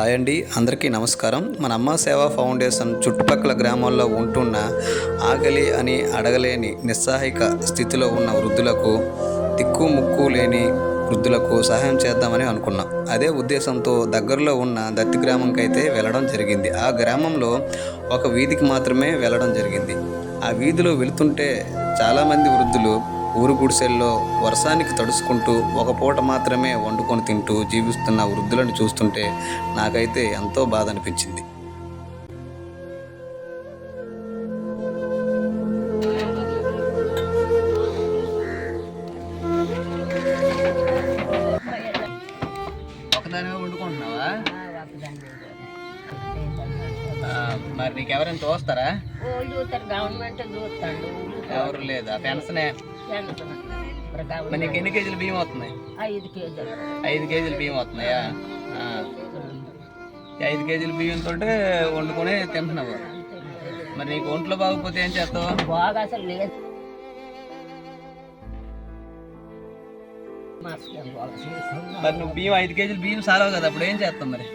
Hi అండి, అందరికీ నమస్కారం. మన అమ్మ సేవా ఫౌండేషన్ చుట్టుపక్కల గ్రామాల్లో ఉంటున్న ఆకలి అని అడగలేని నిస్సహాయక స్థితిలో ఉన్న వృద్ధులకు, దిక్కు ముక్కు లేని వృద్ధులకు సహాయం చేద్దామని అనుకున్నాం. అదే ఉద్దేశంతో దగ్గరలో ఉన్న దత్తి గ్రామంకైతే వెళ్ళడం జరిగింది. ఆ గ్రామంలో ఒక వీధికి మాత్రమే వెళ్ళడం జరిగింది. ఆ వీధిలో వెళుతుంటే చాలామంది వృద్ధులు ఊరు గుడిసెల్లో వర్షానికి తడుచుకుంటూ ఒక పూట మాత్రమే వండుకొని తింటూ జీవిస్తున్న వృద్ధులను చూస్తుంటే నాకైతే ఎంతో బాధ అనిపించింది. ఒకదానివే వండుకుంటున్నావా? మరి నీకు ఎవరైనా చూస్తారా? ఎవరు లేదా? పెన్షనే. మరి నీకు ఎన్ని కేజీలు బియ్యం అవుతున్నాయి? 5 కేజీలు బియ్యం అవుతున్నాయా? 5 కేజీల బియ్యంతో వండుకొని తింటున్నావు. మరి నీకు ఒంట్లో బాగోకపోతే ఏం చేస్తావు? మరి నువ్వు బియ్యం 5 కేజీలు బియ్యం సాలవు కదా, అప్పుడు ఏం చేస్తావు? మరి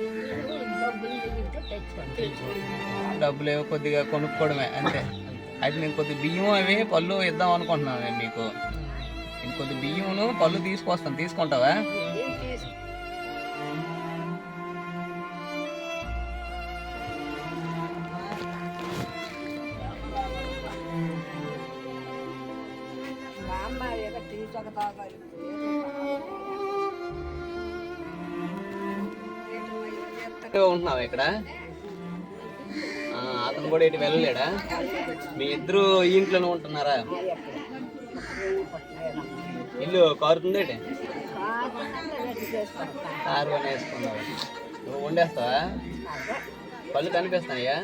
డబ్బులు ఏవో కొద్దిగా కొనుక్కోవడమే అంతే. అయితే నేను కొద్ది బియ్యం అవి పళ్ళు ఇద్దాం అనుకుంటున్నాను. నేను నీకు కొద్ది బియ్యం పళ్ళు తీసుకొస్తాను, తీసుకుంటావా? ఉంటున్నావా ఇక్కడ? అతను కూడా ఇటు వెళ్ళలేడా? మీ ఇద్దరు ఈ ఇంట్లోనే ఉంటున్నారా? ఇల్లు కారుతుంది ఏంటి? కారు అని వేసుకున్నావు. నువ్వు వండేస్తావా? పళ్ళు కనిపిస్తాయా?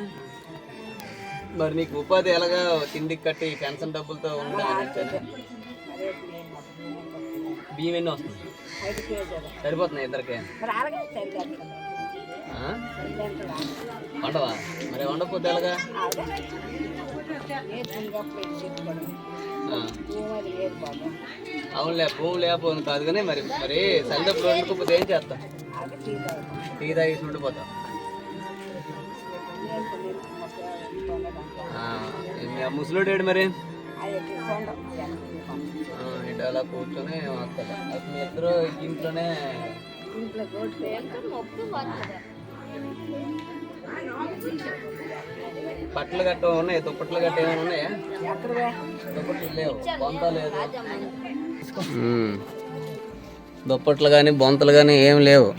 మరి నీకు ఉపాధి ఎలాగా? తిండికి కట్టి పెన్షన్ డబ్బులతో ఉండాలని. బియ్యం ఎన్ని వస్తుంది? సరిపోతున్నాయి ఇద్దరికి? వండవా? మరి వండకపోతే ఎలాగా? అవునులే, భూమి లేకపోతే కాదు కానీ మరి సరిదప్పుడు వండుకోకపోతే ఏం చేస్తా? టీ తాగేసి ఉండిపోతావు. ముసలుడేడు మరి ఇటు అలా కూర్చొని వస్తా. మీ ఇద్దరు ఇంట్లోనే బట్టలు గట్ట ఉన్నాయి? దుప్పట్లు గట్ట ఏమైనా ఉన్నాయా? దుప్పట్లు లేవు, బొంత లేదు. దుప్పట్లు కానీ బొంతలు కానీ ఏం లేవు.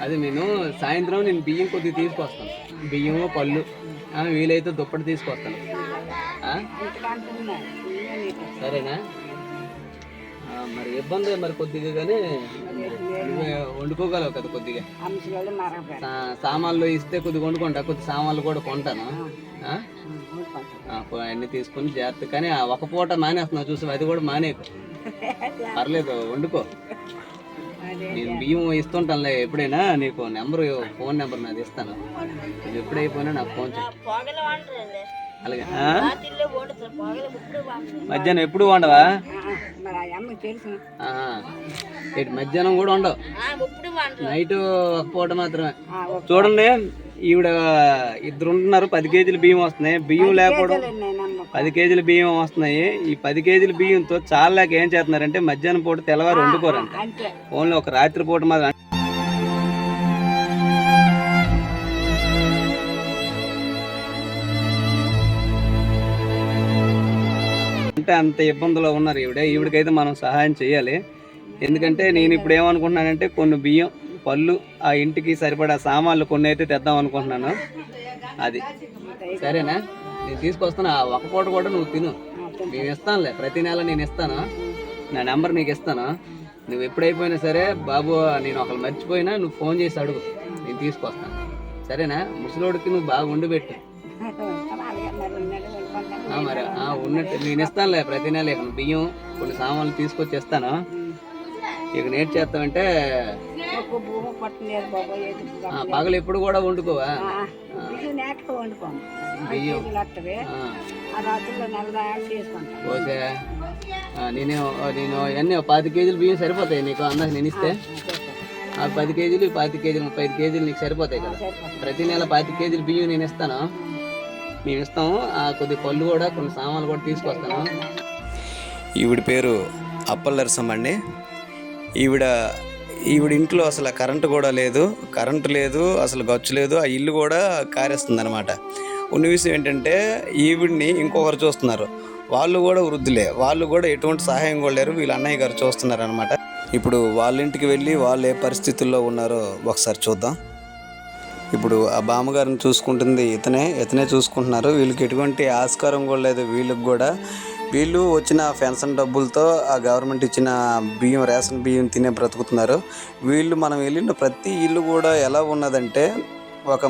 అది నేను సాయంత్రం బియ్యం కొద్దిగా తీసుకొస్తాను. బియ్యము పళ్ళు, వీలైతే దుప్పటి తీసుకొస్తాను. సరేనా? మరి ఇబ్బంది మరి కొద్దిగా కానీ వండుకోగలవు కదా కొద్దిగా. సామాన్లు ఇస్తే కొద్దిగా వండుకుంటా, కొద్ది సామాన్లు కూడా కొంటాను. అన్నీ తీసుకుని జాగ్రత్త. కానీ ఒక పూట మానేస్తున్నావు చూసి, అది కూడా మానేకు. పర్లేదు, వండుకో. నేను బియ్యం ఇస్తుంటానులే ఎప్పుడైనా. నీకు ఫోన్ నెంబర్ నాది ఇస్తాను. నువ్వు ఎప్పుడైపోయినా నాకు ఫోన్ చేయి. అలాగే. మధ్యాహ్నం ఎప్పుడు వండవా? మధ్యాహ్నం కూడా ఉండవు, నైట్ ఒక పూట మాత్రమే. చూడండి, ఈవిడ ఇద్దరు ఉంటున్నారు. 10 కేజీల బియ్యం వస్తున్నాయి. బియ్యం లేకపోవడం 10 కేజీల బియ్యం వస్తున్నాయి. ఈ 10 కేజీల బియ్యంతో చాలాక ఏం చేస్తున్నారంటే మధ్యాహ్నం పూట తెల్లవారు వండుకోరంట. ఓన్లీ ఒక రాత్రి పూట మాత్రం. అంటే అంత ఇబ్బందులో ఉన్నారు ఈవిడకైతే మనం సహాయం చేయాలి. ఎందుకంటే నేను ఇప్పుడు ఏమనుకుంటున్నానంటే కొన్ని బియ్యం పళ్ళు ఆ ఇంటికి సరిపడా సామాన్లు కొన్ని అయితే తెద్దాం అనుకుంటున్నాను. అది సరేనా? నేను తీసుకొస్తాను. ఆ ఒక పూట కూడా నువ్వు తిను. నేను ఇస్తానులే, ప్రతి నెల నేను ఇస్తాను. నా నెంబర్ నీకు ఇస్తాను. నువ్వు ఎప్పుడైపోయినా సరే, బాబు నేను ఒకళ్ళు మర్చిపోయినా నువ్వు ఫోన్ చేసి అడుగు, నేను తీసుకొస్తాను. సరేనా? ముసలోడికి నువ్వు బాగా వండి పెట్టు. మరి ఉన్నట్టు నేను ఇస్తానులే ప్రతి నెల. బియ్యం కొన్ని సామాన్లు తీసుకొచ్చి ఇస్తాను. ఇక నేట్ చేస్తామంటే పగలు ఎప్పుడు కూడా వండుకోవా? బియ్యం ఓకే. నేను అన్నీ 10 కేజీలు బియ్యం సరిపోతాయి నీకు? అందాక నేను ఇస్తే ఆ 10 కేజీలు 25 కేజీలు 35 కేజీలు నీకు సరిపోతాయి కదా. ప్రతి నెల 25 కేజీలు బియ్యం నేను ఇస్తాను, మేము ఇస్తాము. ఆ కొద్ది పళ్ళు కూడా కొన్ని సామాన్లు కూడా తీసుకొస్తాను. ఈవిడ పేరు అప్పలరసం అండి. ఈవిడ ఇంట్లో అసలు కరెంటు కూడా లేదు, అసలు గచ్చు లేదు, ఆ ఇల్లు కూడా కారేస్తుంది అనమాట. ఉన్న విషయం ఏంటంటే ఈవిడిని ఇంకొకరు చూస్తున్నారు, వాళ్ళు కూడా వృద్ధులే, వాళ్ళు కూడా ఎటువంటి సహాయం కూడా లేరు, వీళ్ళ అన్నయ్య గారు చూస్తున్నారు అనమాట. ఇప్పుడు వాళ్ళ ఇంటికి వెళ్ళి వాళ్ళు ఏ పరిస్థితుల్లో ఉన్నారో ఒకసారి చూద్దాం. ఇప్పుడు ఆ బామ్మగారిని చూసుకుంటుంది ఇతనే చూసుకుంటున్నారు. వీళ్ళకి ఎటువంటి ఆస్కారం కూడా లేదు. వీళ్ళు వచ్చిన పెన్షన్ డబ్బులతో ఆ గవర్నమెంట్ ఇచ్చిన బియ్యం, రేషన్ బియ్యం తినే బ్రతుకుతున్నారు. మనం వెళ్ళిన ప్రతి ఇల్లు కూడా ఎలా ఉన్నదంటే,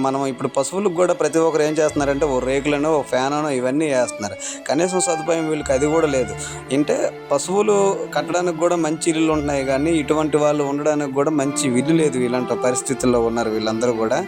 మనం ఇప్పుడు పశువులకు కూడా ప్రతి ఒక్కరు ఏం చేస్తున్నారంటే ఓ రేకులను, ఓ ఫ్యాను ఇవన్నీ వేస్తున్నారు. కనీసం సదుపాయం వీళ్ళకి అది కూడా లేదు. అంటే పశువులు కట్టడానికి కూడా మంచి ఇల్లులు ఉంటున్నాయి, కానీ ఇటువంటి వాళ్ళు ఉండడానికి కూడా మంచి ఇల్లు లేదు. ఇలాంటి పరిస్థితుల్లో ఉన్నారు వీళ్ళందరూ కూడా.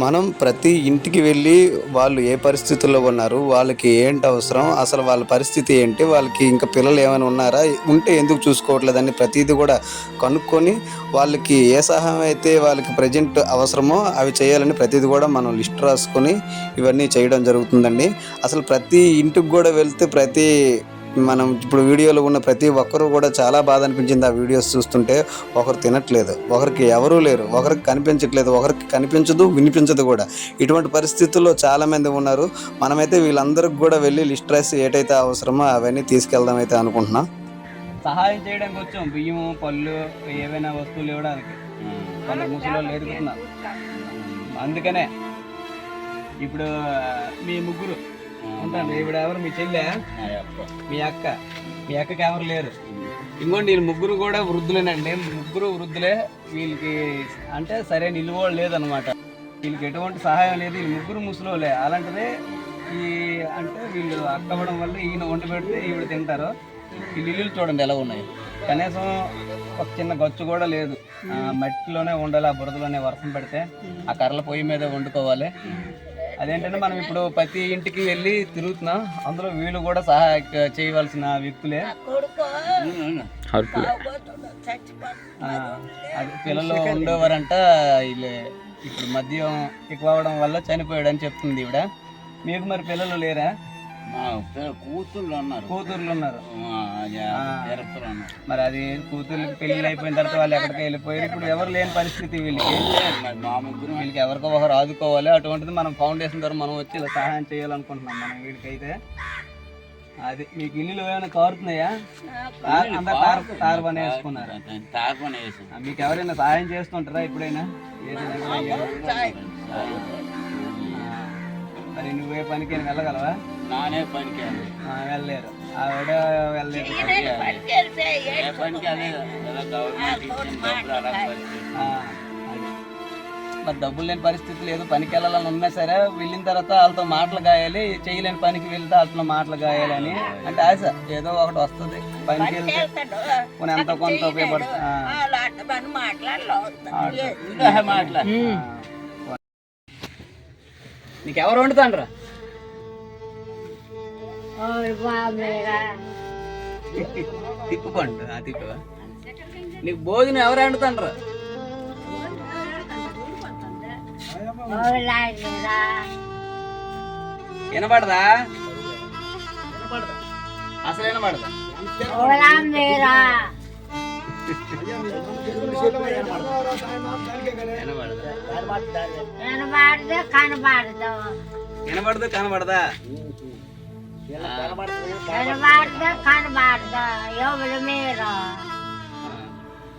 మనం ప్రతి ఇంటికి వెళ్ళి వాళ్ళు ఏ పరిస్థితుల్లో ఉన్నారు, వాళ్ళకి ఏంటి అవసరం, అసలు వాళ్ళ పరిస్థితి ఏంటి, వాళ్ళకి ఇంకా పిల్లలు ఏమైనా ఉన్నారా, ఉంటే ఎందుకు చూసుకోవట్లేదని ప్రతిదీ కూడా కనుక్కొని వాళ్ళకి ఏ సహాయం అయితే వాళ్ళకి ప్రజెంట్ అవసరమో అవి చేయాలని ప్రతిదీ కూడా మనం లిస్ట్ రాసుకొని ఇవన్నీ చేయడం జరుగుతుందండి. అసలు ప్రతి ఇంటికి కూడా వెళ్తే మనం ఇప్పుడు వీడియోలో ఉన్న ప్రతి ఒక్కరూ కూడా చాలా బాధ అనిపించింది. ఆ వీడియోస్ చూస్తుంటే ఒకరు తినట్లేదు, ఒకరికి ఎవరూ లేరు, ఒకరికి కనిపించట్లేదు, ఒకరికి కనిపించదు, వినిపించదు కూడా. ఇటువంటి పరిస్థితుల్లో చాలామంది ఉన్నారు. మనమైతే వీళ్ళందరికి కూడా వెళ్ళి లిస్ట్ రాసి ఏటైతే అవసరమో అవన్నీ తీసుకెళ్దాం అయితే అనుకుంటున్నాం. సహాయం చేయడానికి వచ్చాం, బియ్యం, పళ్ళు, ఏవైనా వస్తువులు ఇవ్వడానికి. కొంత ముసలి ఎదుగుతున్నారు. అందుకనే ఇప్పుడు మీ ముగ్గురు ఉంటాను. ఇప్పుడు ఎవరు, మీ చెల్లె, మీ అక్కకి ఎవరు లేరు. ఇంకోండి వీళ్ళు ముగ్గురు కూడా వృద్ధులేనండి, ముగ్గురు వృద్ధులే. వీళ్ళకి అంటే సరైన ఇల్లు కూడా లేదనమాట. వీళ్ళకి ఎటువంటి సహాయం లేదు, వీళ్ళు ముగ్గురు ముసలోలే. అలాంటిదే అంటే వీళ్ళు అక్కవడం వల్ల ఈయన వండి పెడితే ఈవిడ తింటారు. వీళ్ళు ఇల్లులు చూడండి ఎలా ఉన్నాయి, కనీసం ఒక చిన్న గచ్చు కూడా లేదు. మట్టిలోనే ఉండాలి, ఆ బురదలోనే వర్షం పెడితే ఆ కర్రల పొయ్యి మీద వండుకోవాలి. అదేంటంటే మనం ఇప్పుడు ప్రతి ఇంటికి వెళ్ళి తిరుగుతున్నాం, అందులో వీళ్ళు కూడా సహాయ చేయవలసిన వ్యక్తులే. అది పిల్లలు ఉండేవారంట, వీళ్ళు ఇప్పుడు మద్యం ఎక్కువ అవడం వల్ల చనిపోయాడు అని చెప్తుంది ఈవిడ. మీకు మరి పిల్లలు లేరా? కూతుర్లు ఉన్నారు. మరి అది కూతుర్లకి పెళ్లి అయిపోయిన తర్వాత వాళ్ళు ఎక్కడికి వెళ్ళిపోయారు. ఇప్పుడు ఎవరు లేని పరిస్థితి వీళ్ళకి ఎవరికో ఒకరు ఆదుకోవాలి. అటువంటిది మనం ఫౌండేషన్ ద్వారా మనం వచ్చి ఇలా సహాయం చేయాలనుకుంటున్నాం. మనం వీళ్ళకైతే అది మీకు ఇల్లులు ఏమైనా కారుతున్నాయా? తారు పని వేసుకున్నారు. మీకు ఎవరైనా సహాయం చేస్తుంటారా ఎప్పుడైనా? మరి నువ్వే పనికి వెళ్ళగలవా? నానే పనికి వెళ్ళలేరు, ఆవిడ వెళ్ళలేదు. మరి డబ్బులు లేని పరిస్థితి లేదు, పనికి వెళ్ళాలని ఉన్నా సరే వెళ్ళిన తర్వాత వాళ్ళతో మాటలు గాయాలి. చేయలేని పనికి వెళ్తే వాళ్ళతో మాటలు గాయాలని అంటే ఆశ. ఏదో ఒకటి వస్తుంది పనికి వెళ్తే ఎంతో కొంత ఉపయోగపడుతుంది. నీకెవరు వండుతాండ్రా? తిప్పుకోండి, తిప్పు. నీకు భోజనం ఎవరు వండుతాండ్రా? వినపడదా? అసలు వినపడదా? వినపడదు, కనబడదా?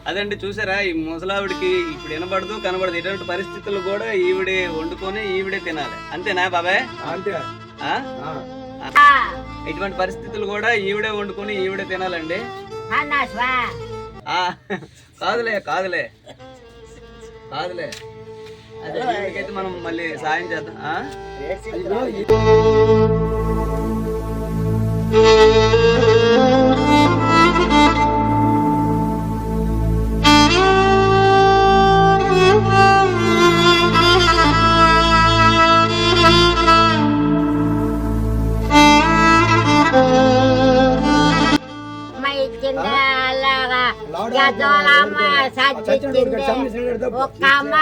అదండి, చూసారా ఈ ముసలావిడికి ఇప్పుడు వినబడదు, కనబడదు. ఎటువంటి పరిస్థితుల్లో కూడా ఈవిడే వండుకొని ఈవిడే తినాలి. అంతేనా బాబాయ్? ఇటువంటి పరిస్థితులు కూడా ఈవిడే వండుకొని ఈవిడే తినాలండి. కాదులే కాదులే కాదులే అదే వీడికైతే మనం మళ్ళీ సాయం చేద్దాం. Jadwal అమ్మ సచ్చిచ్చింది, ఒక్క అమ్మ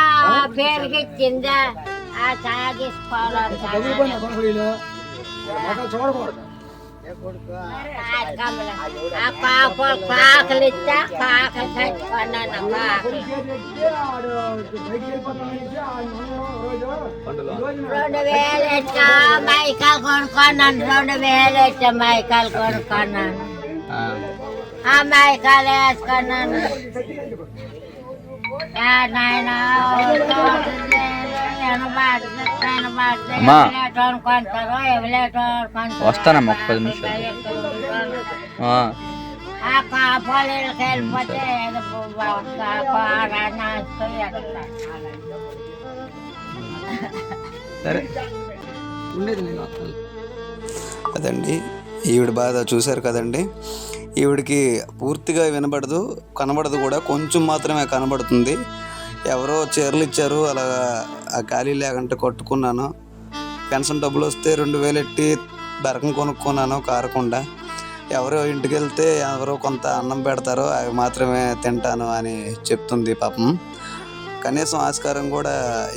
పెరిగిచ్చింది. ఆ సాగిసుకోవాలి కాకులు ఇచ్చా, కాకులు చచ్చిపోయినాను. 2000 ఇచ్చా మైకాలు కొనుక్కున్నాను. 2000 ఇచ్చా మైకాలు కొనుక్కున్నాను. ఆ మైకాలు వేసుకున్నాను. వస్తానమ్మా 10 నిమిషాలు. ఆ కాపాలకి వెళ్ళిపోతే సరే ఉండేది నేను వస్తాను. అదండి ఈవిడ బాధ చూశారు కదండి. ఈవిడికి పూర్తిగా వినబడదు, కనబడదు కూడా, కొంచెం మాత్రమే కనబడుతుంది. ఎవరో చీరలు ఇచ్చారు, అలా ఆ ఖాళీ లేకుంటే కట్టుకున్నాను. పెన్షన్ డబ్బులు వస్తే 2000 ఎట్టి బెరకం కొనుక్కున్నాను కారకుండా. ఎవరో ఇంటికి వెళ్తే ఎవరో కొంత అన్నం పెడతారో అవి మాత్రమే తింటాను అని చెప్తుంది పాపం. కనీసం ఆస్కారం కూడా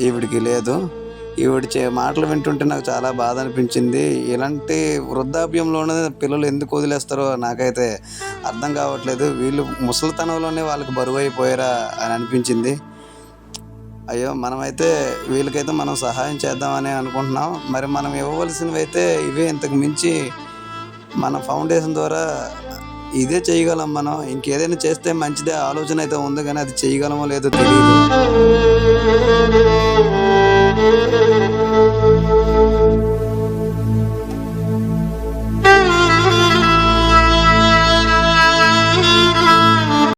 ఈవిడికి లేదు. ఈవిడ మాటలు వింటుంటే నాకు చాలా బాధ అనిపించింది. ఇలాంటి వృద్ధాప్యంలోనే పిల్లలు ఎందుకు వదిలేస్తారో నాకైతే అర్థం కావట్లేదు. వీళ్ళు ముసలితనంలోనే వాళ్ళకి బరువు అయిపోయారా అని అనిపించింది. అయ్యో, మనమైతే వీళ్ళకైతే మనం సహాయం చేద్దామని అనుకుంటున్నాం. మరి మనం ఇవ్వవలసినవి అయితే ఇవే. ఇంతకు మించి మన ఫౌండేషన్ ద్వారా ఇదే చేయగలం. మనం ఇంకేదైనా చేస్తే మంచిదే ఆలోచన అయితే ఉంది, కానీ అది చేయగలమో లేదో తెలియదు.